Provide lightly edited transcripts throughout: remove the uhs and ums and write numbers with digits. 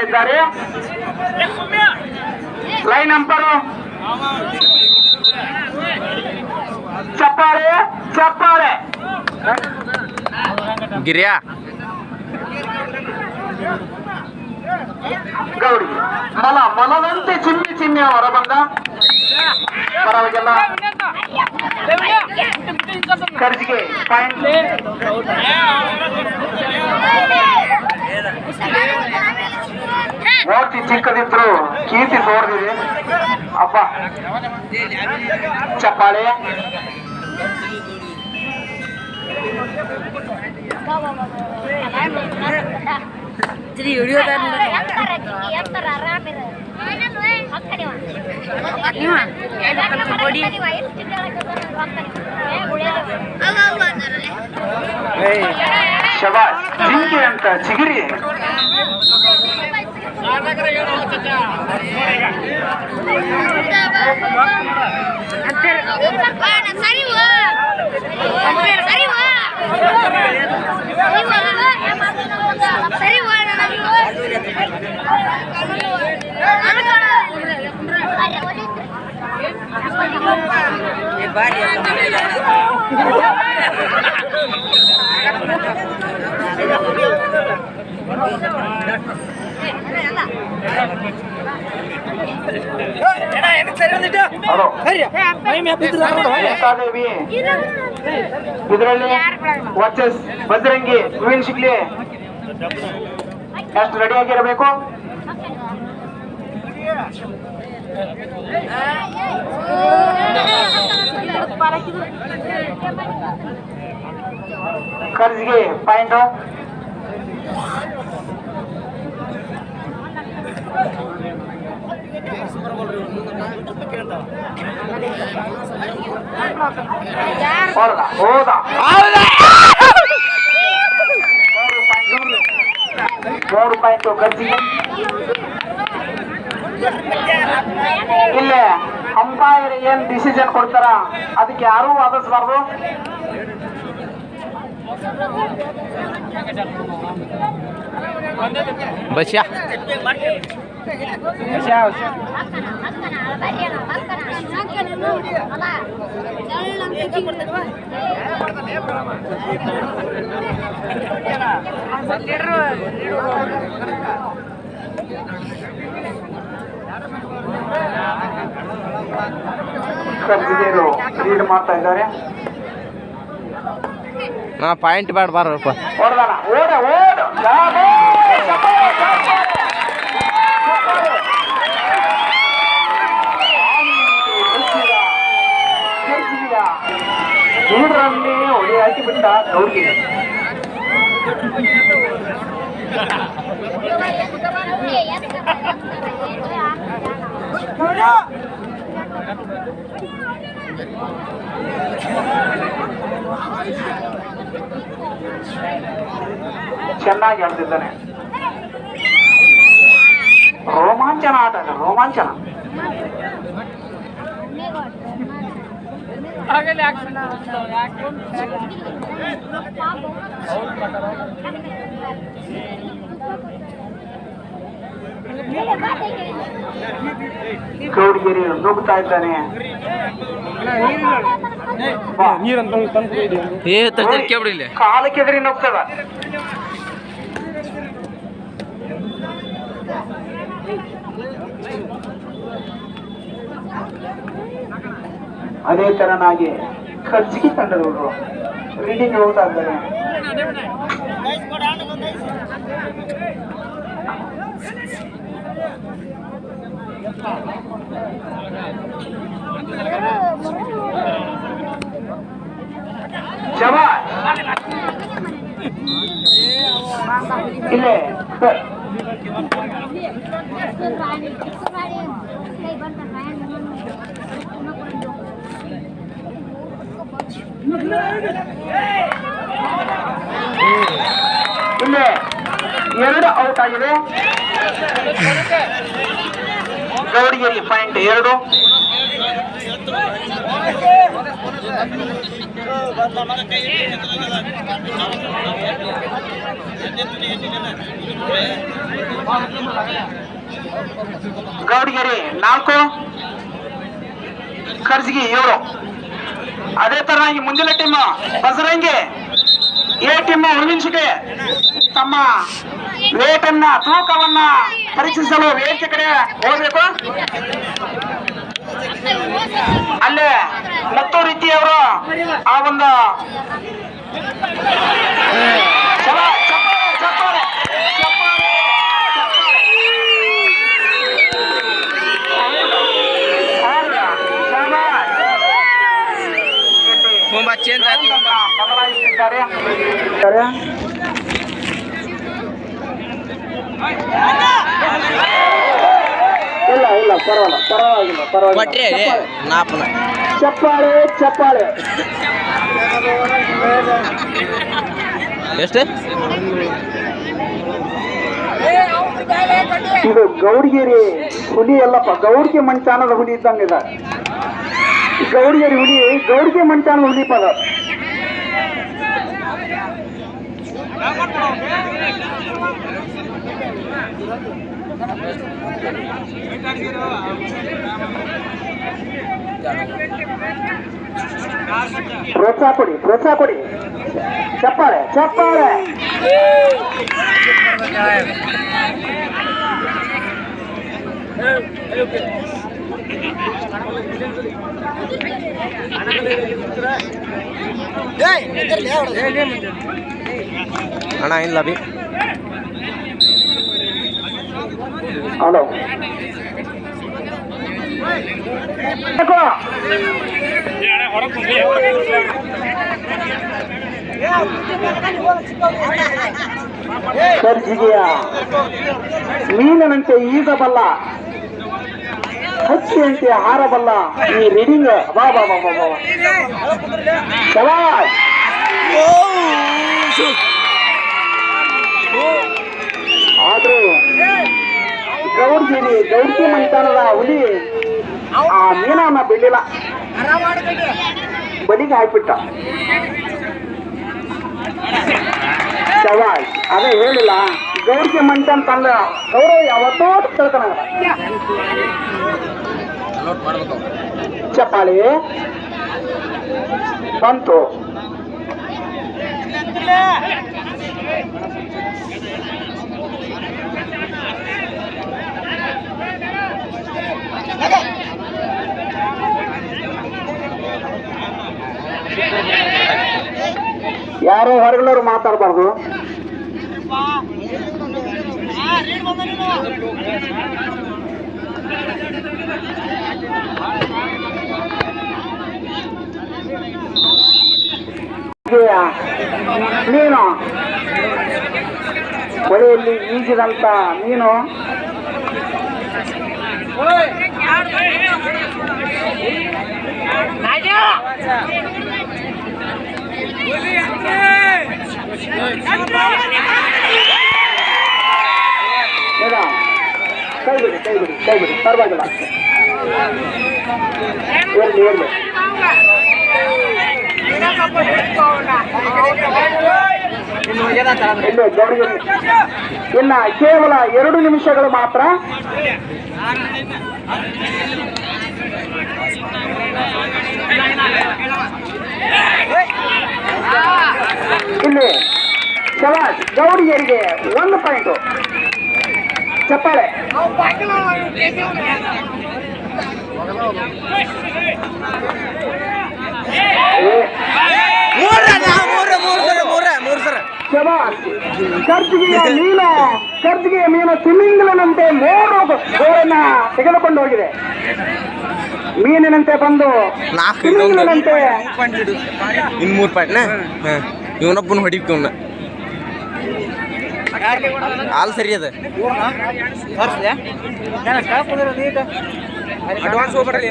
ಇದ್ದಾರೆ. Line number ಚಪ್ಪಾಳೆ ಚಪ್ಪಾಳೆ. ಗಿರಿಯಾ ಗೌಡಿ ಮಲದಂತೆ ಚಿಮ್ಮಿ ಚಿಮ್ಮಿ ಹೊರ ಬಂದ. ಪರವಾಗಿಲ್ಲ. ಖರ್ಜಿಗೆ ಪಾಯಿಂಟ್. ಮೂರ್ತಿ ಚಿಕ್ಕದಿದ್ರು ಕೀರ್ತಿ ತೋರ್ದಿದೆ. ಅಪ್ಪ ಚಪ್ಪಾಳೆ. ಶಬಾಷ್. ಜಿಂಕೆ ಅಂತ ಚಿಗಿರಿ. ಇದರಲ್ಲಿ ವಾಚಸ್ ಬಜರಂಗಿ ಹೂವಿನ ಶಿಗ್ಲಿ ಎಷ್ಟು ರೆಡಿ ಆಗಿರಬೇಕು. ಖರ್ಜಿಗೆ ಪಾಯಿಂಟ್. ಹೋದ 3 ಪಾಯಿಂಟ್ ಖರ್ಜಿಗೆ. ಇಲ್ಲೇ ಅಂಪೈರ್ ಏನ್ ಡಿಸಿಷನ್ ಕೊಡ್ತಾರ ಅದಕ್ಕೆ ಯಾರೂ ವಾದಿಸಬಾರ್ದು. ಬಸ್ಯಾ ಖರ್ಜಿಗೆರು ಲೀಡ್ ಮಾಡ್ತಾ ಇದ್ದಾರೆ. ಪಾಯಿಂಟ್ ಬೇಡ ಬಾರಪ್ಪ. ಹೊಡೆದಾನ. ಓಡ ಓಡ ಲೀಡ್ರಲ್ಲಿ ಹೊಡಿ ಹಾಕಿ ಬಿಟ್ಟ ಗೌಡಿ. ಚೆನ್ನಾಗಿ ಆಡ್ತಿದ್ದಾನೆ. ರೋಮಾಂಚನ ಆಟ, ರೋಮಾಂಚನ. ಗೌಡಿಗೆರೆ ನುಗ್ತಾ ಇದ್ದಾನೆ. ಕಾಲಕ್ಕೆ ಎದುರಿ ನುಗ್ತದ. ಅದೇ ತರನಾಗಿ ಖರ್ಜಿಗೆ ತಂಡದವರು ರೀಡಿಂಗ್ ಹೋಗ್ತಾ ಇದ್ದಾರೆ. ಶಬಾಷ್. ಇಲ್ಲೇ ಇಲ್ಲೇ 2 ಔಟ್ ಆಗಿದೆ. ಗೌಡಿಗೆರೆ ಪಾಯಿಂಟ್ 2. ಗೌಡಗೆರೆ 4, ಖರ್ಜಿಗಿ 7. ಅದೇ ತರ ಈ ಮುಂದಿನ ಟೀಮ್ ಬಸರಂಗಿ ಎ ಟೀಮ್ ಹುಲ್ಲಿನ್ಸಿಗೆ ತಮ್ಮ ವೇಟ್ ಅನ್ನ ತೂಕವನ್ನ ಪರೀಕ್ಷಿಸಲು ವೇದಿಕೆ ಕಡೆ ಹೋಗ್ಬೇಕು. ಅಲ್ಲೇ ಮತ್ತು ರೀತಿಯವರು ಆ ಒಂದು ಬದಲಾಯಿಸಿದ್ದಾರೆ. ಇಲ್ಲ ಇಲ್ಲ ಪರವಾಗಿಲ್ಲ. ಚಪ್ಪಾಳೆ ಚಪ್ಪಾಳೆ. ಎಷ್ಟು? ಇದು ಗೌಡಗೆರೆ ಹುಲಿ ಅಲ್ಲಪ್ಪ, ಗೌಡಿಗೆ ಮಂಚಾನದ ಹುಲಿ ಇದ್ದಂಗಿದೆ. ಗೌಡಗೆರೆ ಹುಲಿ ಗೌಡಿಗೆ ಮಂಚಾನದ ಹುಲಿ ಪದ. ಪ್ರೋತ್ಸಾಹ ಕೊಡಿ. ಚಪ್ಪಾಳೆ ಚಪ್ಪಾಳೆ. ಅಣ್ಣ ಇಲ್ಲ ಬಿ. ಹಲೋ ಖರ್ಜಿಗೆಯ ಮೀನಿನಂತೆ ಈಜಬಲ್ಲ, ಹಕ್ಕಿಯಂತೆ ಹಾರಬಲ್ಲ ಈ ರೀಡಿಂಗ್. ಬಾ ಬಾ ಬಾ ಬಾ ಬಾ. ಶಬಾಷ್. ಆದ್ರೂ ಗೌಡ್ಗಿ ಮಂಚಾನದ ಹುಲಿ ಆ ಮೀನನ್ನ ಬಿಡಲಿಲ್ಲ, ಬಲಿಗೆ ಹಾಕ್ಬಿಟ್ಟ. ಶಬಾಷ್. ಅದೇ ಹೇಳಿಲ್ಲ, ಗೌಡ್ಗಿ ಮಂಚಾನ್ ತಂದ ಗೌರವ ಯಾವತ್ತೋ ತಿಳ್ಕೊಳಲ್ಲ. ಚಪ್ಪಾಳಿ ಬಂತು. ಯಾರೋ ಹೊರಗಲವರು ಮಾತಾಡಬಾರ್ದು. ನೀನು ಹೊಳೆಯಲ್ಲಿ ಈಜಿದಂತ ನೀನು ಕೈ ಬಿಡಿ ಪರವಾಗಿಲ್ಲ. ಇರ್ಲಿ ಇನ್ನ ಕೇವಲ 2 ನಿಮಿಷಗಳು ಮಾತ್ರ. ಇಲ್ಲಿ ಶಬಾಷ್. ಗೌಡಿಗೆರಿಗೆ 1 ಪಾಯಿಂಟ್. ಚಪ್ಪಾಳೆ. ಶಬಾಷ್. ಖರ್ಜಿಗೆಯ ಮೀನು ತಿಮಿಂಗಲನಂತೆ 3 ಗೋಳನ್ನ ತೆಗೆದುಕೊಂಡು ಹೋಗಿದೆ. ಮೀನಿನಂತೆ ಬಂದು ತಿಮಿಂಗಲನಂತೆ. ಇನ್ನು 3 ಪಾಯಿಂಟ್. ಇವನೊಬ್ಬನ ಹೊಡಿಕವನ್ನ ಹಾಲು ಸರಿ ಅದ. ಅಡ್ವಾನ್ಸ್ ಹೋಗ್ಬರ್ರಿ.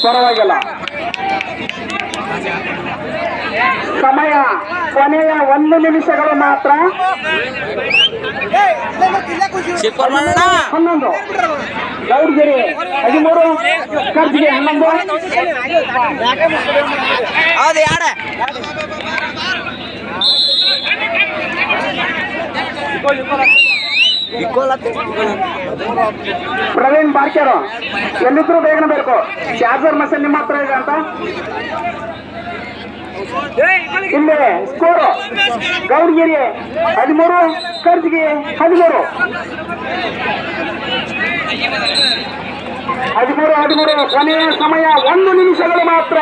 ಪರವಾಗಿಲ್ಲ. ಸಮಯ ಕೊನೆಯ 1 ನಿಮಿಷಗಳು ಮಾತ್ರ. 11 ಗೌಡ್ಗೆರೆ 13 ಕರ್ಜಿಗೆ 11. ಹೌದು ಯಾರ ಪ್ರವೀಣ್ ಬಾರ್ಕೇರು ಎಲ್ಲಿದ್ರು ಬೇಗನೆ ಬೇಕು. ಚಾರ್ಜರ್ ಮಷೀನ್ ನಿಮ್ಮ ಹತ್ರ ಇದೆ ಅಂತ. ಇಲ್ಲಿ ಸ್ಕೋರು ಗೌಡ್ಗೆರೆ 13 ಕರ್ಜಿಗೆ 13. 13 ಕೊನೆಯ ಸಮಯ 1 ನಿಮಿಷಗಳು ಮಾತ್ರ.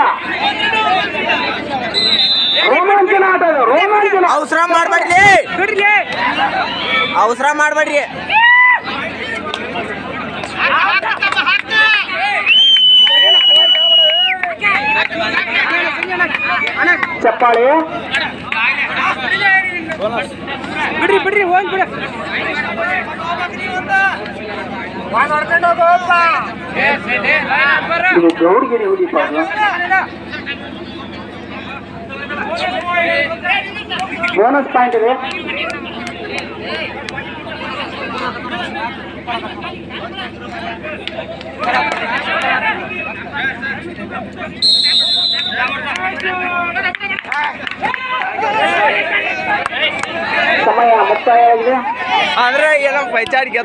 ರೋಮಾಂಚನ ಆಟ ಇದು, ರೋಮಾಂಚನ. ಅವಸರ ಮಾಡ್ಬೇಡ್ರಿ, ಅವಸರ ಮಾಡ್ಬೇಡ್ರಿ. ಚಪ್ಪಾಳೆ ಬಿಡ್ರಿ ಹೋಗಿ ಬಿಡ. ಇದು ಗೌಡ್ಗೆರೆ ಹುಡುಗ. ಬೋನಸ್ ಪಾಯಿಂಟ್ ಇದೆ. ಸಮಯ ಮುಕ್ತಾಯ ಆಗಿದೆ. ಅಂದ್ರೆ ಏನೋ ಪೈಚಾಡಿಗೆ